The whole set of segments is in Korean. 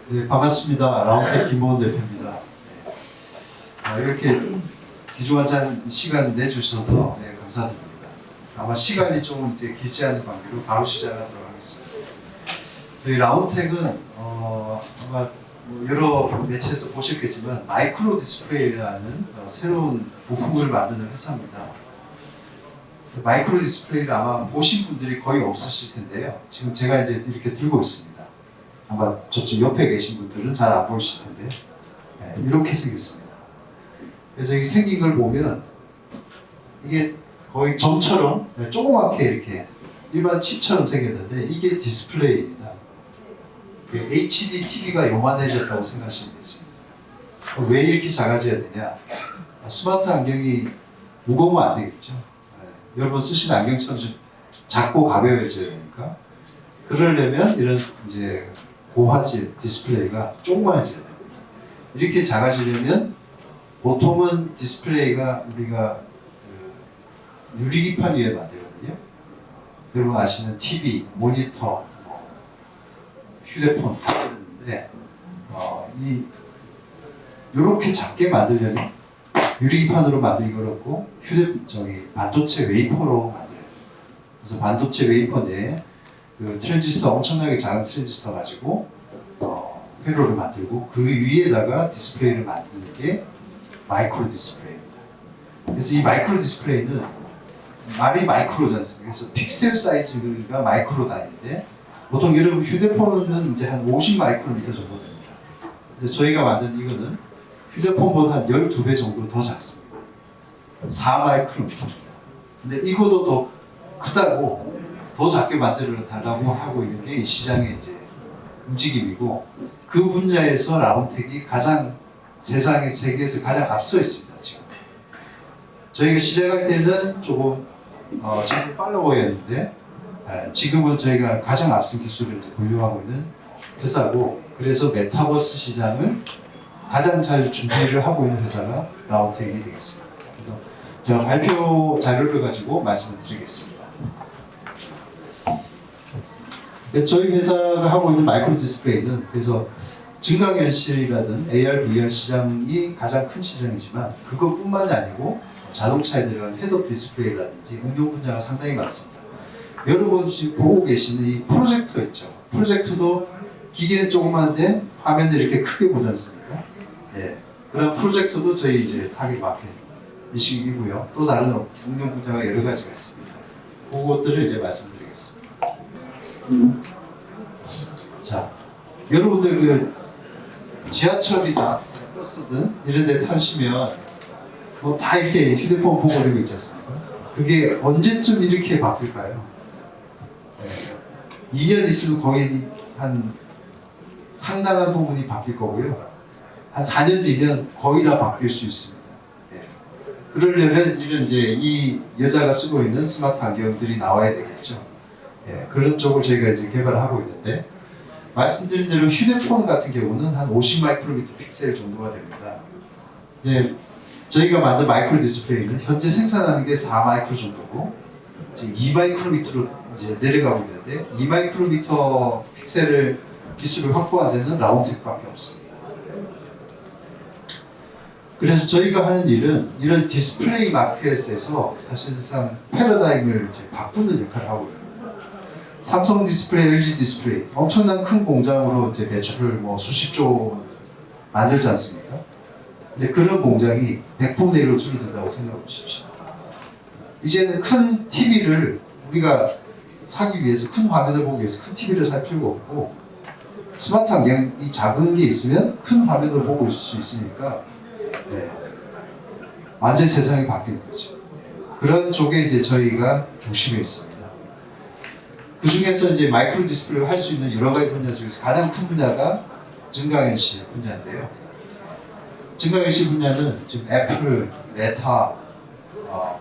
네, 반갑습니다. 라운텍 김모은 대표입니다. 네. 이렇게 귀중한 시간 내주셔서 네, 감사드립니다. 아마 시간이 좀 이제 길지 않은 관계로 바로 시작하도록 하겠습니다. 저희 라운텍은 아마 여러 매체에서 보셨겠지만 마이크로 디스플레이라는 새로운 부품을 만드는 회사입니다. 마이크로 디스플레이를 아마 보신 분들이 거의 없으실 텐데요. 지금 제가 이제 이렇게 들고 있습니다. 아마 저쪽 옆에 계신 분들은 잘 안 보이실 텐데 네, 이렇게 생겼습니다. 그래서 이 생긴 걸 보면 이게 거의 점처럼 조그맣게 이렇게 일반 칩처럼 생겼는데 이게 디스플레이입니다. HD TV가 요만해졌다고 생각하시면 되죠. 왜 이렇게 작아져야 되냐? 스마트 안경이 무거우면 안 되겠죠. 네, 여러분 쓰시는 안경처럼 작고 가벼워져야 되니까 그러려면 이런 이제 고화질 디스플레이가 조그만해져야 됩니다. 이렇게 작아지려면 보통은 디스플레이가 우리가 유리기판 위에 만들거든요. 여러분 아시는 TV, 모니터, 휴대폰 다 그러는데 이렇게 작게 만들려면 유리기판으로 만들기 어렵고 반도체 웨이퍼로 만들어요. 그래서 반도체 웨이퍼 내에 그 트랜지스터 엄청나게 작은 트랜지스터 가지고 회로를 만들고 그 위에다가 디스플레이를 만드는 게 마이크로 디스플레이입니다. 그래서 이 마이크로 디스플레이는 말이 마이크로지 않습니까? 그래서 픽셀 사이즈가 마이크로 단위인데 보통 여러분 휴대폰은 이제 한 50 마이크로미터 정도 됩니다. 근데 저희가 만든 이거는 휴대폰보다 한 12배 정도 더 작습니다. 4 마이크로미터입니다. 근데 이거도 더 크다고 더 작게 만들어 달라고 하고 있는 게 이 시장의 이제 움직임이고 그 분야에서 라운텍이 가장 세계에서 가장 앞서 있습니다. 지금 저희가 시작할 때는 조금 저희 팔로워였는데 지금은 저희가 가장 앞선 기술을 이제 보유하고 있는 회사고 그래서 메타버스 시장을 가장 잘 준비를 하고 있는 회사가 라운텍이 되겠습니다. 그래서 제가 발표 자료를 가지고 말씀을 드리겠습니다. 저희 회사가 하고 있는 마이크로 디스플레이는 그래서 증강현실이라든 AR, VR 시장이 가장 큰 시장이지만 그것뿐만이 아니고 자동차에 들어간 헤드업 디스플레이라든지 응용 분야가 상당히 많습니다. 여러분 지금 보고 계시는 이 프로젝터 있죠. 프로젝터도 기계는 조그만데 화면을 이렇게 크게 보지 않습니까? 네. 그런 프로젝터도 저희 이제 타겟 마켓이시고요. 또 다른 응용 분야가 여러 가지가 있습니다. 그것들을 이제 말씀드리겠습니다. 자, 여러분들 그 지하철이나 버스든 이런 데 타시면 뭐 다 이렇게 휴대폰 보고 이러고 있지 않습니까? 그게 언제쯤 이렇게 바뀔까요? 네. 2년 있으면 거의 한 상당한 부분이 바뀔 거고요. 한 4년 뒤면 거의 다 바뀔 수 있습니다. 네. 그러려면 이런 이제 이 여자가 쓰고 있는 스마트 안경들이 나와야 되겠죠. 예, 그런 쪽을 저희가 이제 개발하고 있는데 말씀드린 대로 휴대폰 같은 경우는 한 50 마이크로미터 픽셀 정도가 됩니다. 예, 저희가 만든 마이크로 디스플레이는 현재 생산하는 게 4 마이크로 정도고 지금 2 마이크로미터로 이제 내려가고 있는데 2 마이크로미터 픽셀을 기술을 확보한 데는 라운텍밖에 없습니다. 그래서 저희가 하는 일은 이런 디스플레이 마켓에서 사실상 패러다임을 이제 바꾸는 역할을 하고 있습니다. 삼성 디스플레이, LG 디스플레이 엄청난 큰 공장으로 이제 매출을 뭐 수십조 만들지 않습니까? 근데 그런 공장이 100분의 1로 줄어든다고 생각해 보십시오. 이제는 큰 TV를 우리가 사기 위해서 큰 화면을 보기 위해서 큰 TV를 살 필요가 없고 스마트 안경이 작은 게 있으면 큰 화면을 보고 있을 수 있으니까 네. 완전 세상이 바뀌는 거죠. 그런 쪽에 이제 저희가 중심에 있습니다. 그 중에서 이제 마이크로 디스플레이를 할 수 있는 여러 가지 분야 중에서 가장 큰 분야가 증강현실 분야인데요. 증강현실 분야는 지금 애플, 메타,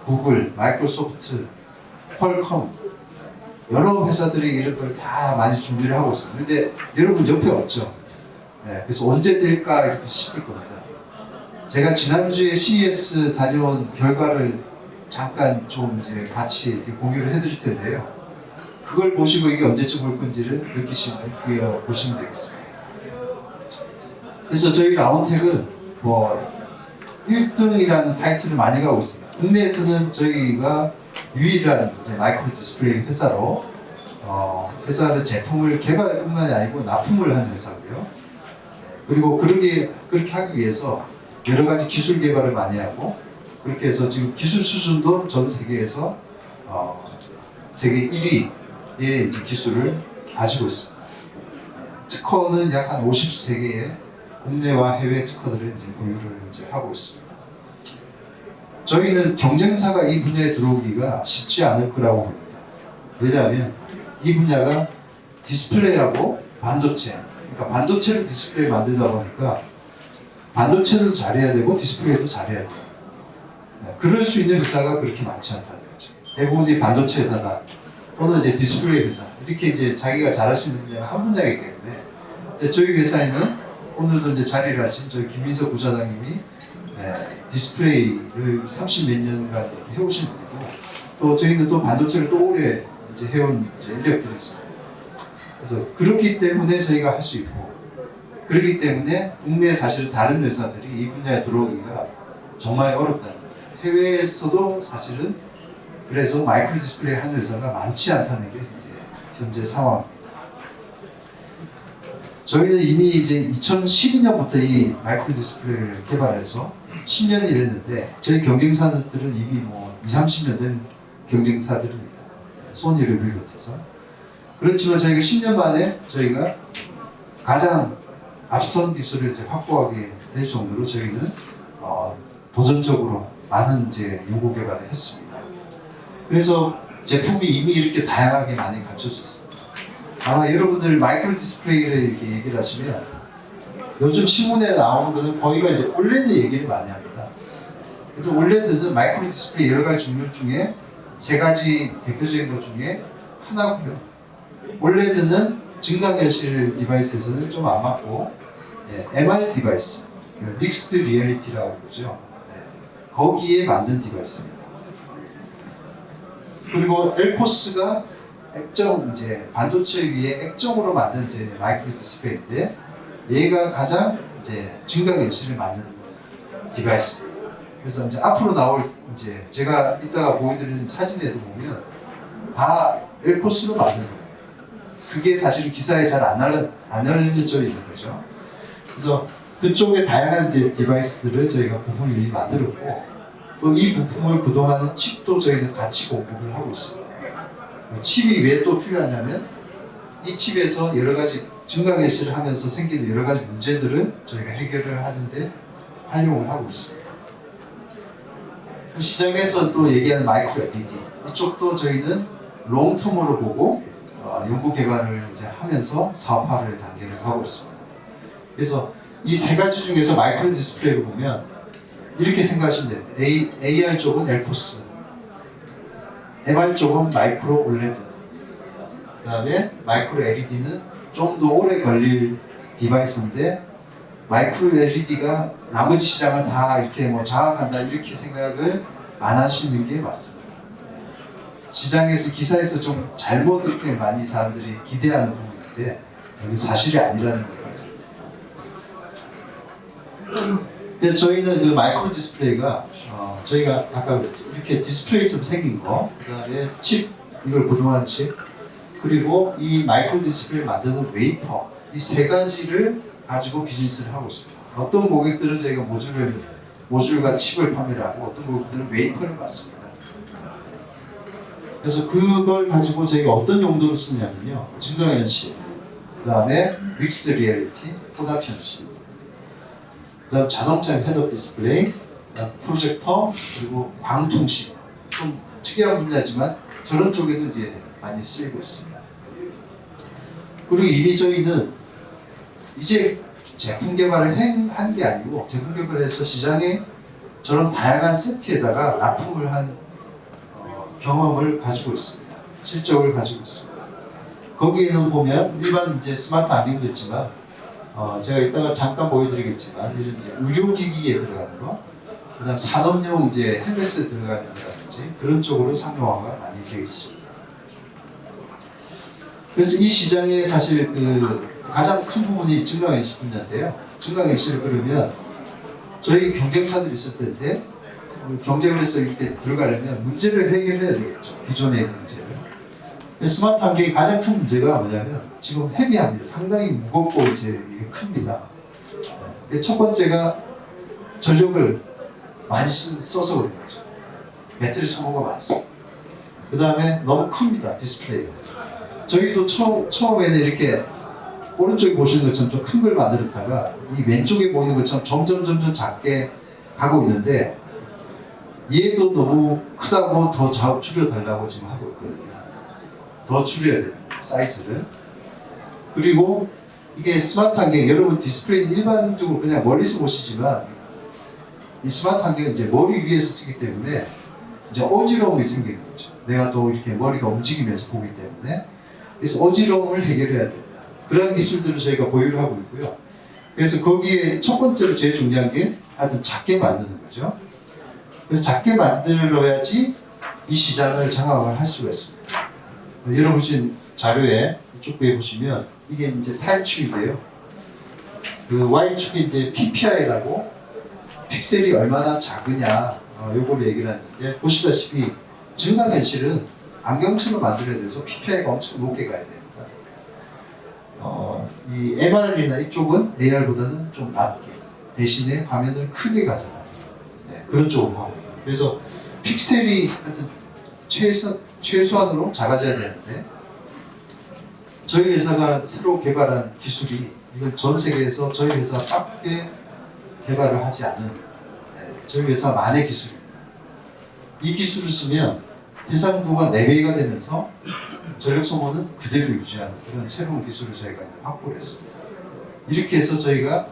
구글, 마이크로소프트, 퀄컴 여러 회사들이 이런 걸 다 많이 준비를 하고 있습니다. 근데 여러분 옆에 없죠. 네, 그래서 언제 될까 이렇게 싶을 겁니다. 제가 지난주에 CES 다녀온 결과를 잠깐 좀 이제 같이 이렇게 공유를 해드릴 텐데요. 그걸 보시고 이게 언제쯤 올 건지를 느끼시면 보시면 되겠습니다. 그래서 저희 라운텍은 뭐 1등이라는 타이틀을 많이 가고 있습니다. 국내에서는 저희가 유일한 이제 마이크로 디스플레이 회사로 회사는 제품을 개발뿐만이 아니고 납품을 하는 회사고요. 그리고 그렇게 하기 위해서 여러 가지 기술 개발을 많이 하고 그렇게 해서 지금 기술 수준도 전 세계에서 세계 1위의 이제 기술을 가지고 있습니다. 특허는 약 한 53개의 국내와 해외 특허들을 이제 보유를 이제 하고 있습니다. 저희는 경쟁사가 이 분야에 들어오기가 쉽지 않을 거라고 봅니다. 왜냐하면 이 분야가 디스플레이하고 반도체, 그러니까 반도체를 디스플레이 만들다 보니까 반도체도 잘해야 되고 디스플레이도 잘해야 돼요. 그럴 수 있는 회사가 그렇게 많지 않다는 거죠. 대부분이 반도체 회사다 또는 이제 디스플레이 회사 이렇게 이제 자기가 잘할 수 있는 분야가 한 분야이기 때문에 근데 저희 회사에는 오늘도 이제 자리를 하신 저희 김민석 부사장님이 디스플레이를 30 몇 년간 이렇게 해오신 분이고 또 저희는 또 반도체를 또 오래 이제 해온 이제 인력들이 있습니다. 그래서 그렇기 때문에 저희가 할 수 있고 그렇기 때문에 국내 사실 다른 회사들이 이 분야에 들어오기가 정말 어렵다는 거예요. 해외에서도 사실은 그래서 마이크로 디스플레이 하는 회사가 많지 않다는 게 이제 현재 상황입니다. 저희는 이미 이제 2012년부터 이 마이크로 디스플레이를 개발해서 10년이 됐는데 저희 경쟁사들은 이미 뭐 20, 30년 된 경쟁사들입니다. 소니를 비롯해서. 그렇지만 저희가 10년 만에 저희가 가장 앞선 기술을 이제 확보하게 될 정도로 저희는 도전적으로 많은 이제 연구 개발을 했습니다. 그래서 제품이 이미 이렇게 다양하게 많이 갖춰져 있습니다. 아마 여러분들 마이크로 디스플레이를 이렇게 얘기를 하시면 요즘 신문에 나오는 거는 거의가 이제 올레드 얘기를 많이 합니다. 그래서 올레드는 마이크로 디스플레이 여러 가지 종류 중에 세 가지 대표적인 것 중에 하나고요. 올레드는 증강현실 디바이스에서는 좀 안 맞고 MR 디바이스, 믹스드 리얼리티라고 그러죠. 거기에 만든 디바이스입니다. 그리고 엘코스가 액정 이제 반도체 위에 액정으로 만든 이제 마이크로 디스플레이인데 얘가 가장 이제 증강현실을 만드는 디바이스입니다. 그래서 이제 앞으로 나올 이제 제가 이따가 보여드리는 사진에도 보면 다 엘코스로 만든 거예요. 그게 사실 기사에 잘 안 알려져 있는 거죠. 그래서 그쪽에 다양한 이제 디바이스들을 저희가 부품을 이미 만들었고 또 이 부품을 구동하는 칩도 저희는 같이 공급을 하고 있습니다. 칩이 왜 또 필요하냐면 이 칩에서 여러 가지 증강현실을 하면서 생기는 여러 가지 문제들을 저희가 해결을 하는데 활용을 하고 있습니다. 시장에서 또 얘기하는 마이크로 LED 이쪽도 저희는 롱텀으로 보고 연구 개발을 이제 하면서 사업화를 단계를 하고 있습니다. 그래서 이 세 가지 중에서 마이크로 디스플레이를 보면 이렇게 생각하시면 됩니다. AR 쪽은 엘코스, MR 쪽은 마이크로 올레드, 그 다음에 마이크로 LED는 좀 더 오래 걸릴 디바이스인데 마이크로 LED가 나머지 시장을 다 이렇게 뭐 장악한다 이렇게 생각을 안 하시는 게 맞습니다. 시장에서 기사에서 좀 잘못 이렇게 많이 사람들이 기대하는 부분인데 여기 사실이 아니라는 것 같습니다. 그래서 저희는 그 마이크로 디스플레이가 저희가 아까 그랬죠. 이렇게 디스플레이처럼 생긴 거, 그 다음에 칩, 이걸 구동하는 칩, 그리고 이 마이크로 디스플레이를 만드는 웨이퍼 이 세 가지를 가지고 비즈니스를 하고 있습니다. 어떤 고객들은 저희가 모듈과 칩을 판매를 하고 어떤 고객들은 웨이퍼를 받습니다. 그래서 그걸 가지고 저희가 어떤 용도로 쓰냐면요. 증강현실, 그 다음에 믹스드 리얼리티, 혼합현실, 그 다음 자동차 헤드업 디스플레이, 프로젝터, 그리고 광통식. 좀 특이한 분야지만 저런 쪽에도 이제 많이 쓰이고 있습니다. 그리고 이미 저희는 이제 제품 개발을 한 게 아니고 제품 개발해서 시장에 저런 다양한 세트에다가 납품을 한 경험을 가지고 있습니다. 실적을 가지고 있습니다. 거기에는 보면 일반 이제 스마트 안경도 있지만 제가 이따가 잠깐 보여드리겠지만 이런 이제 의료기기에 들어가는 거, 그다음 산업용 이제 헬멧에 들어가는 거라든지 그런 쪽으로 상용화가 많이 되어 있습니다. 그래서 이 시장에 사실 그 가장 큰 부분이 증강현실 분야인데요. 증강현실을 그러면 저희 경쟁사들이 있을 텐데 경쟁을 해서 이렇게 들어가려면 문제를 해결해야 되겠죠. 기존의 문제를. 스마트 환경의 가장 큰 문제가 뭐냐면 지금 헤비합니다. 상당히 무겁고 이제 이게 큽니다. 첫 번째가 전력을 많이 써서 그런 거죠. 배터리 소모가 많습니다. 그 다음에 너무 큽니다. 디스플레이가. 저희도 처음에는 이렇게 오른쪽에 보시는 것처럼 좀 큰 걸 만들었다가 이 왼쪽에 보이는 것처럼 점점 작게 가고 있는데 얘도 너무 크다고 더 줄여달라고 지금 하고 있거든요. 더 줄여야 돼요. 사이즈를. 그리고 이게 스마트 환경, 여러분 디스플레이는 일반적으로 그냥 멀리서 보시지만 이 스마트 환경은 이제 머리 위에서 쓰기 때문에 이제 어지러움이 생기는 거죠. 내가 또 이렇게 머리가 움직이면서 보기 때문에. 그래서 어지러움을 해결해야 돼요. 그런 기술들을 저희가 보유를 하고 있고요. 그래서 거기에 첫 번째로 제일 중요한 게 아주 작게 만드는 거죠. 그래서 작게 만들어야지 이 시장을 장악을 할 수가 있습니다. 여러분 보신 자료에 이쪽에 보시면 이게 이제 타임축인데요. 그 Y축이 이제 PPI라고 픽셀이 얼마나 작으냐 요거를 얘기를 하는데 보시다시피 증강현실은 안경처럼 만들어야 돼서 PPI가 엄청 높게 가야 됩니다. 이 MR이나 이쪽은 AR보다는 좀 낮게 대신에 화면을 크게 가져가요. 네, 그런 쪽으로 하고 그래서 픽셀이 하여튼 최소한으로 작아져야 되는데 저희 회사가 새로 개발한 기술이 이건 전 세계에서 저희 회사밖에 개발을 하지 않은 저희 회사만의 기술입니다. 이 기술을 쓰면 해상도가 4배가 되면서 전력 소모는 그대로 유지하는 그런 새로운 기술을 저희가 확보를 했습니다. 이렇게 해서 저희가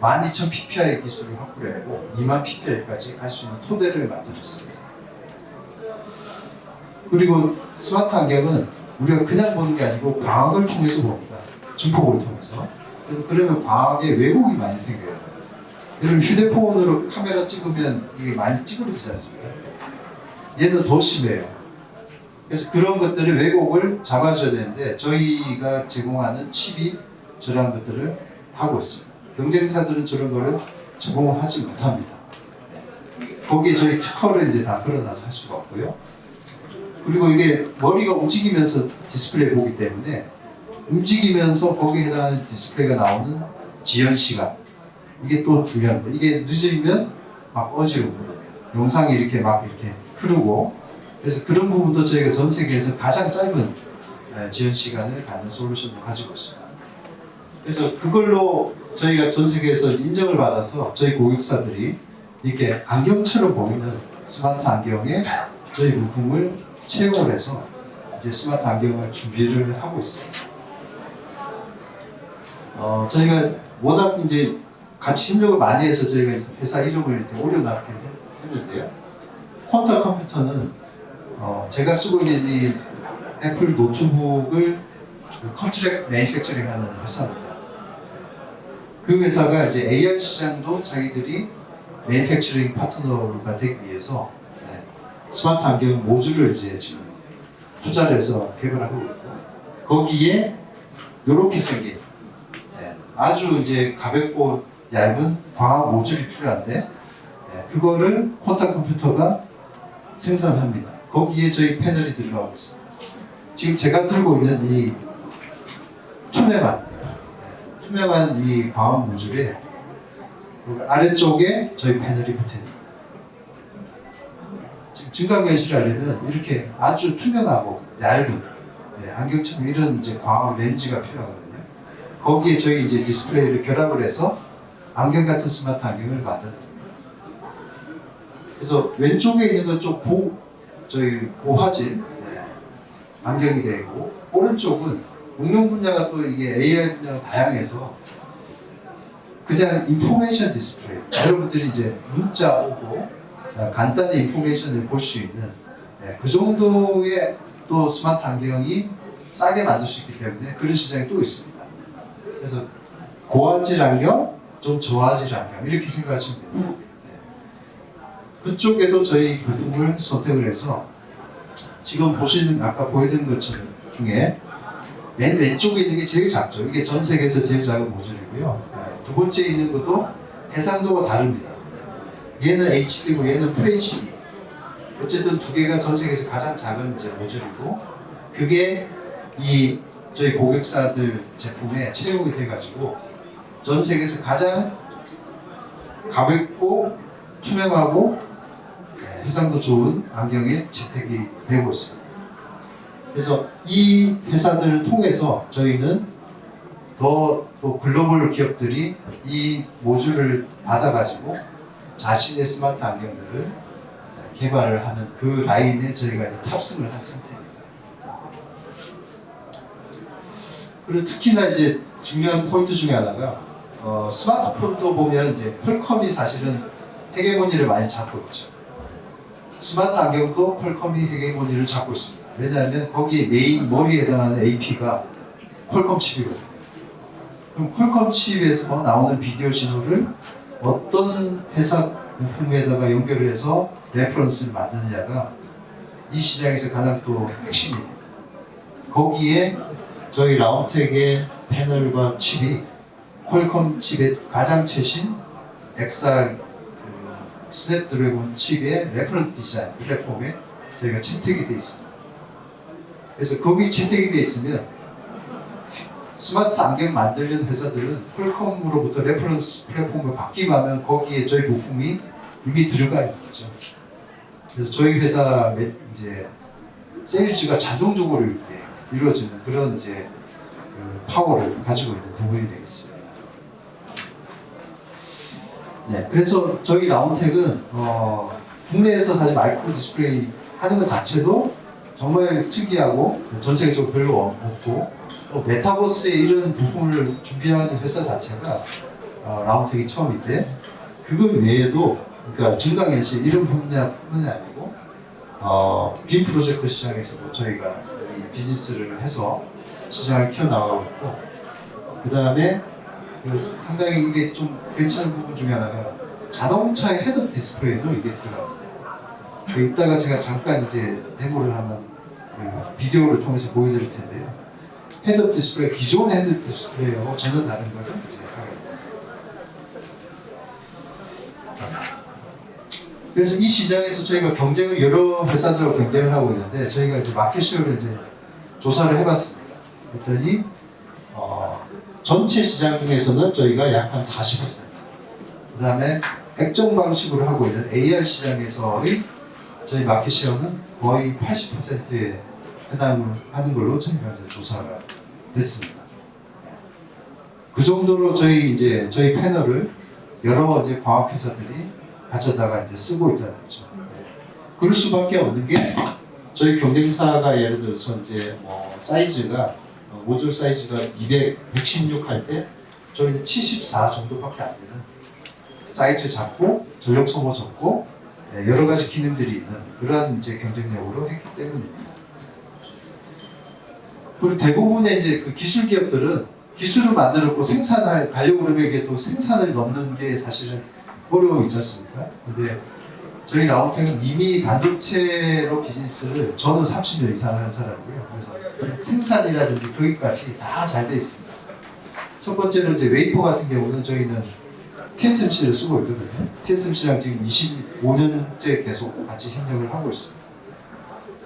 12,000 PPI 기술을 확보를 했고 2만 PPI까지 갈 수 있는 토대를 만들었습니다. 그리고 스마트 안경은 우리가 그냥 보는 게 아니고 광학을 통해서 봅니다. 증폭을 통해서. 그래서 그러면 광학에 왜곡이 많이 생겨요. 여러분 휴대폰으로 카메라 찍으면 이게 많이 찌그러지지 않습니까? 얘는 더 심해요. 그래서 그런 것들을 왜곡을 잡아줘야 되는데 저희가 제공하는 칩이 저런 것들을 하고 있습니다. 경쟁사들은 저런 거를 제공을 하지 못합니다. 거기에 저희 특허를 이제 다 걸어놔서 할 수가 없고요. 그리고 이게 머리가 움직이면서 디스플레이 보기 때문에 움직이면서 거기에 해당하는 디스플레이가 나오는 지연 시간 이게 또 중요합니다. 이게 늦으면 막 어지럽거든요. 영상이 이렇게 막 이렇게 흐르고 그래서 그런 부분도 저희가 전 세계에서 가장 짧은 지연 시간을 갖는 솔루션을 가지고 있습니다. 그래서 그걸로 저희가 전 세계에서 인정을 받아서 저희 고객사들이 이렇게 안경처럼 보이는 스마트 안경에 저희 부품을 채용을 해서 이제 스마트 안경을 준비를 하고 있습니다. 저희가 워낙 이제 같이 협력을 많이 해서 저희가 회사 이름을 이렇게 올려놨긴 했는데요. 퀀터 컴퓨터는 제가 쓰고 있는 이 애플 노트북을 컨트랙 매니팩처링 하는 회사입니다. 그 회사가 이제 AR 시장도 자기들이 매니팩처링 파트너가 되기 위해서 스마트 안경 모듈을 이제 지금 투자를 해서 개발하고 있고 거기에 이렇게 생긴 아주 이제 가볍고 얇은 광학 모듈이 필요한데 그거를 퀀터 컴퓨터가 생산합니다. 거기에 저희 패널이 들어가고 있습니다. 지금 제가 들고 있는 이 투명한 이 광학 모듈에 아래쪽에 저희 패널이 붙어있습니다. 지금 증강현실을 하려면 이렇게 아주 투명하고 얇은 안경처럼 이런 이제 광학 렌즈가 필요하거든요. 거기에 저희 이제 디스플레이를 결합을 해서 안경 같은 스마트 안경을 만드는 겁니다. 그래서 왼쪽에 있는 건 좀 저희 고화질 안경이 되고 오른쪽은 응용 분야가 또 이게 AI 분야가 다양해서 그냥 인포메이션 디스플레이 여러분들이 이제 문자 오고 간단히 인포메이션을 볼 수 있는 그 정도의 또 스마트 안경이 싸게 만들 수 있기 때문에 그런 시장이 또 있습니다. 그래서 고화질 안경, 좀 저화질 안경 이렇게 생각하시면 됩니다. 그쪽에도 저희 부품을 선택을 해서 지금 보시는 아까 보여드린 것처럼 중에 맨 왼쪽에 있는 게 제일 작죠. 이게 전 세계에서 제일 작은 모듈이고요. 두 번째 있는 것도 해상도가 다릅니다. 얘는 HD고 얘는 FHD. 어쨌든 두 개가 전 세계에서 가장 작은 이제 모듈이고, 그게 이 저희 고객사들 제품에 채용이 돼가지고 전 세계에서 가장 가볍고 투명하고 해상도 좋은 안경에 채택이 되고 있습니다. 그래서 이 회사들을 통해서 저희는 더 또 글로벌 기업들이 이 모듈을 받아가지고 자신의 스마트 안경들을 개발을 하는 그 라인에 저희가 이제 탑승을 한 상태입니다. 그리고 특히나 이제 중요한 포인트 중에 하나가 스마트폰도 보면 이제 퀄컴이 사실은 헤게모니를 많이 잡고 있죠. 스마트 안경도 퀄컴이 헤게모니를 잡고 있습니다. 왜냐하면 거기에 메인 머리에 해당하는 AP가 퀄컴 칩이거든요. 그럼 퀄컴 칩에서 나오는 비디오 신호를 어떤 회사 부품에다가 연결을 해서 레퍼런스를 만드느냐가 이 시장에서 가장 또 핵심입니다. 거기에 저희 라운텍의 패널과 칩이 퀄컴 칩의 가장 최신 XR 스냅드래곤 칩의 레퍼런스 디자인 플랫폼에 저희가 채택이 되어 있습니다. 그래서 거기 채택이 되어 있으면 스마트 안경 만들는 회사들은 퀄컴으로부터 레퍼런스 플랫폼을 받기만 하면 거기에 저희 부품이 이미 들어가 있는 거죠. 그래서 저희 회사 이제 세일즈가 자동적으로 이루어지는 그런 이제 파워를 가지고 있는 부분이 되겠습니다. 네, 그래서 저희 라운텍은 국내에서 사실 마이크로 디스플레이 하는 것 자체도 정말 특이하고 전 세계적으로 별로 없고, 또 메타버스에 이런 부품을 준비하는 회사 자체가 라운텍이 처음인데, 그것 외에도 그러니까 증강현실 이런 분야뿐만이 아니고 빔 프로젝터 시장에서도 저희가 비즈니스를 해서 시장을 키워나가고 있고, 그 다음에 상당히 이게 좀 괜찮은 부분 중에 하나가 자동차의 헤드업 디스플레이도 이게 들어갑니다. 이따가 제가 잠깐 이제 데모를 하면 비디오를 통해서 보여드릴 텐데요. 헤드업 디스플레이, 기존 헤드업 디스플레이하고 전혀 다른 거를 이제 하겠습니다. 그래서 이 시장에서 저희가 경쟁을 여러 회사들하고 경쟁을 하고 있는데, 저희가 이제 마켓쉐어를 이제 조사를 해봤습니다. 그랬더니 전체 시장 중에서는 저희가 약 한 40%, 그 다음에 액정 방식으로 하고 있는 AR 시장에서의 저희 마켓쉐어는 거의 80%에 해당하는 걸로 저희가 이제 조사가 됐습니다. 그 정도로 저희 패널을 여러 이제 과학 회사들이 가져다가 이제 쓰고 있다는 거죠. 그럴 수밖에 없는 게, 저희 경쟁사가 예를 들어서 이제 사이즈가 모듈 사이즈가 116 할 때 저희는 74 정도밖에 안 되는 사이즈 작고 전력 소모 적고 여러 가지 기능들이 있는 그러한 이제 경쟁력으로 했기 때문입니다. 그리고 대부분의 이제 그 기술 기업들은 기술을 만들었고 가려고 그러면 이게 또 생산을 넘는 게 사실은 어려움이 있지 않습니까? 근데 저희 라운텍은 이미 반도체로 비즈니스를 저는 30년 이상 한 사람이고요. 그래서 생산이라든지 거기까지 다 잘 돼 있습니다. 첫 번째로 이제 웨이퍼 같은 경우는 저희는 TSMC를 쓰고 있거든요. TSMC랑 지금 25년째 계속 같이 협력을 하고 있습니다.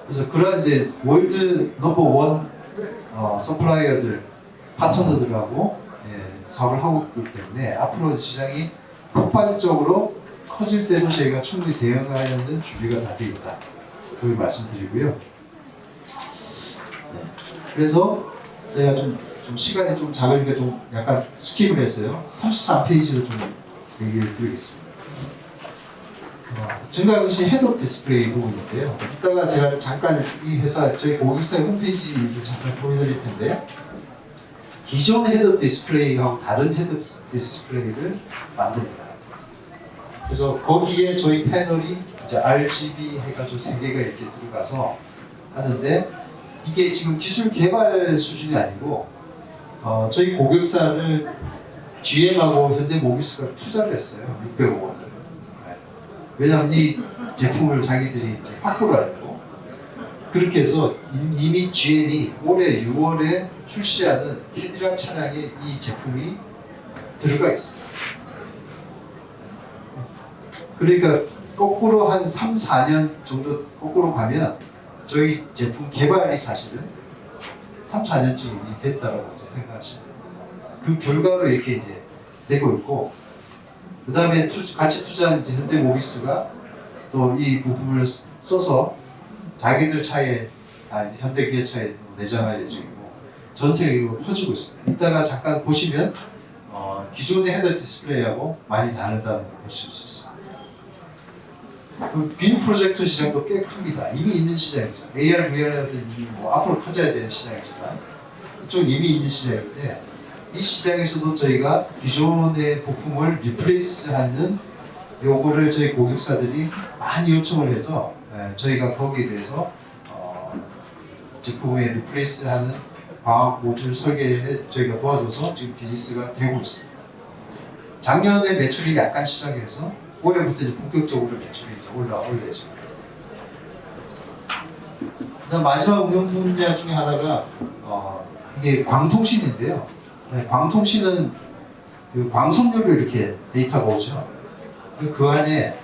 그래서 그런 이제 월드 넘버 원 서플라이어들, 파트너들하고 사업을 하고 있기 때문에 앞으로 시장이 폭발적으로 커질 때도 저희가 충분히 대응하려는 준비가 다 되어 있다. 그걸 말씀드리고요. 네. 그래서 제가 좀 시간이 좀 작으니까 좀 약간 스킵을 했어요. 33페이지로 좀 얘기를 드리겠습니다. 증강현실 헤드업 디스플레이 부분인데요. 이따가 제가 잠깐 이 회사, 저희 고객사의 홈페이지를 잠깐 보여드릴 텐데, 기존 헤드업 디스플레이하고 다른 헤드업 디스플레이를 만듭니다. 그래서 거기에 저희 패널이 이제 RGB 해가지고 3개가 이렇게 들어가서 하는데, 이게 지금 기술 개발 수준이 아니고 저희 고객사를 GM하고 현대모비스가 투자를 했어요. 600억 원을. 왜냐하면 이 제품을 자기들이 확보를 하려고. 그렇게 해서 이미 GM이 올해 6월에 출시하는 캐딜락 차량에 이 제품이 들어가 있어요. 그러니까 거꾸로 한 3, 4년 정도 거꾸로 가면 저희 제품 개발이 사실은 3, 4년쯤이 됐다라고 생각하시면 그 결과로 이렇게 이제 되고 있고, 그 다음에 같이 투자한 이제 현대모비스가 또 이 부품을 써서 자기들 차에 이제 현대기아차에 내장할 예정이고 전 세계로 퍼지고 있습니다. 이따가 잠깐 보시면 기존의 헤더 디스플레이하고 많이 다르다는 걸 보실 수 있습니다. 빔 프로젝터 시장도 꽤 큽니다. 이미 있는 시장이죠. AR, VR은 이미 앞으로 커져야 되는 시장이지만 이쪽 이미 있는 시장인데, 이 시장에서도 저희가 기존의 부품을 리플레이스하는 요거를 저희 고객사들이 많이 요청을 해서 저희가 거기에 대해서 제품에 리플레이스하는 광학 모듈 설계에 저희가 도와줘서 지금 비즈니스가 되고 있습니다. 작년에 매출이 약간 시작해서 올해부터 이제 본격적으로 매출이 이제 올라올 예정입니다. 그다음 마지막 응용 분야 중에 하나가 이게 광통신인데요. 광통신은 그 광선료로 이렇게 데이터가 오죠. 그 안에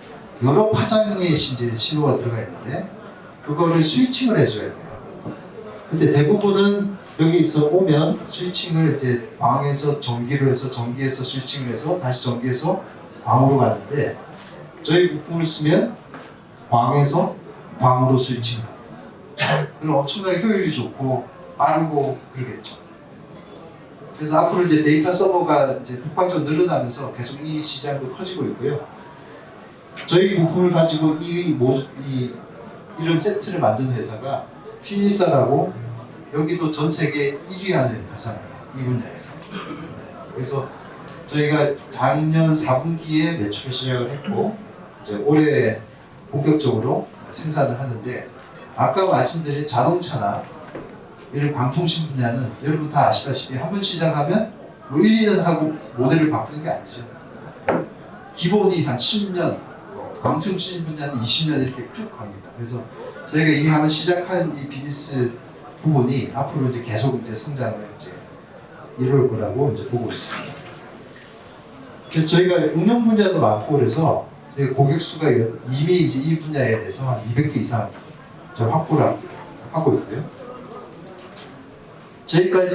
여러 파장의 이제 신호가 들어가 있는데 그거를 스위칭을 해줘야 돼요. 근데 대부분은 여기서 오면 스위칭을 이제 광에서 전기로 해서 전기에서 스위칭을 해서 다시 전기에서 광으로 가는데, 저희 부품을 쓰면 광에서 광으로 스위칭을 합니다. 그럼 엄청나게 효율이 좋고 빠르고 그러겠죠. 그래서 앞으로 이제 데이터 서버가 이제 폭발적으로 늘어나면서 계속 이 시장도 커지고 있고요. 저희 부품을 가지고 이런 세트를 만든 회사가 피니사라고 여기도 전 세계 1위 하는 회사입니다. 이 분야에서. 그래서 저희가 작년 4분기에 매출을 시작을 했고 이제 올해 본격적으로 생산을 하는데, 아까 말씀드린 자동차나 이런 광통신 분야는 여러분 다 아시다시피 한 번 시작하면 뭐 1, 2년 하고 모델을 바꾸는 게 아니죠. 기본이 한 10년, 광통신 분야는 20년 이렇게 쭉 갑니다. 그래서 저희가 이미 한번 시작한 이 비즈니스 부분이 앞으로 이제 계속 이제 성장을 이제 이룰 거라고 이제 보고 있습니다. 그래서 저희가 응용 분야도 많고 그래서 저희 고객 수가 이미 이제 이 분야에 대해서 한 200개 이상 확보를 하고 있고요. 저희가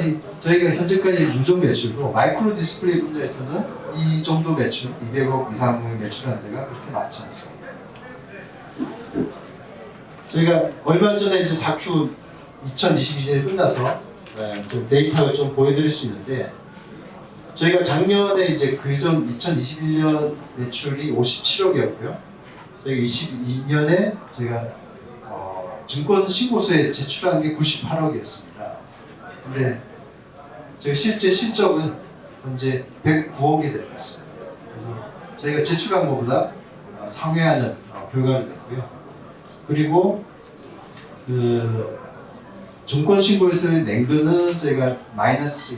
현재까지 누적 매출도 마이크로 디스플레이 분야에서는 이 정도 매출, 200억 이상을 매출하는 데가 그렇게 많지 않습니다. 저희가 얼마 전에 이제 4Q 2022년이 끝나서 좀 데이터를 좀 보여드릴 수 있는데, 저희가 작년에 이제 그전 2021년 매출이 57억이었고요. 저희가 22년에 저희가 증권 신고서에 제출한 게 98억이었습니다. 근데 저희 실제 실적은 현재 109억이 될 것입니다. 그래서 저희가 제출한 것보다 상회하는 결과를 냈고요. 그리고 그 증권 신고에서 낸 거는 저희가 마이너스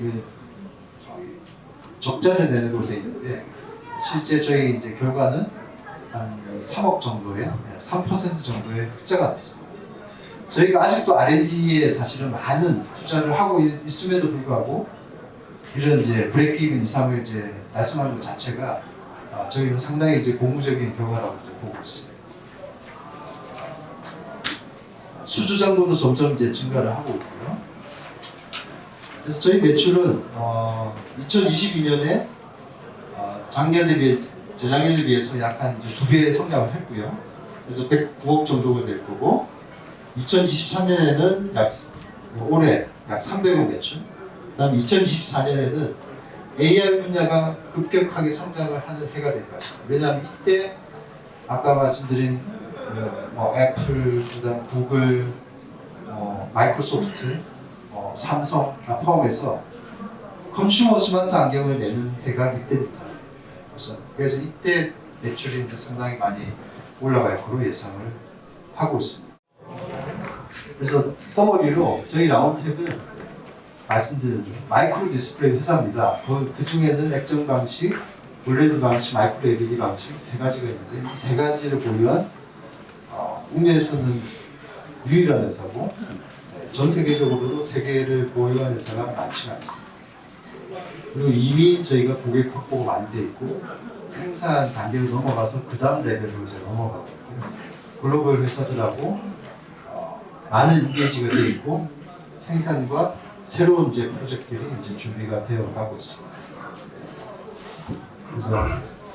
적자를 내는 걸로 되어 있는데, 실제 저희 이제 결과는 한 3억 정도의 3% 정도의 흑자가 났습니다. 저희가 아직도 R&D에 사실은 많은 투자를 하고 있음에도 불구하고 이런 이제 브레이크 이븐 이상을 이제 달성하는 것 자체가 저희는 상당히 이제 고무적인 결과라고 이제 보고 있습니다. 수주장부도 점점 이제 증가를 하고 있고요. 그래서 저희 매출은 2022년에 재작년에 비해서 약 한 2배 성장을 했고요. 그래서 109억 정도가 될 거고, 2023년에는 올해 약 300억 매출, 그다음 2024년에는 AR 분야가 급격하게 성장을 하는 해가 될 것입니다. 왜냐하면 이때 아까 말씀드린 애플, 그다음 구글, 마이크로소프트, 삼성 다 포함해서 컨슈머 스마트 안경을 내는 해가 이때입니다. 그래서 이때 매출이 상당히 많이 올라갈 거로 예상을 하고 있습니다. 그래서 서머리로 저희 라운드탭은 말씀드린 마이크로 디스플레이 회사입니다. 그 중에는 액정 방식, 올레드 방식, 마이크로 LED 방식 세 가지가 있는데, 이 세 가지를 보유한 국내에서는 유일한 회사고, 전 세계적으로도 세계를 보유한 회사가 많지가 않습니다. 그리고 이미 저희가 고객 확보가 많이 돼 있고 생산 단계를 넘어가서 그 다음 레벨로 이제 넘어가거든요. 글로벌 회사들하고 많은 인게이지가 돼 있고 생산과 새로운 이제 프로젝트들이 이제 준비가 되어 가고 있습니다. 그래서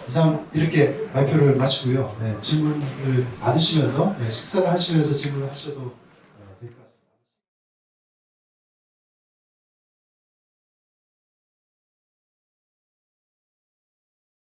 이상 이렇게 발표를 마치고요. 네, 질문을 받으시면서 식사를 하시면서 질문을 하셔도 될 것 같습니다.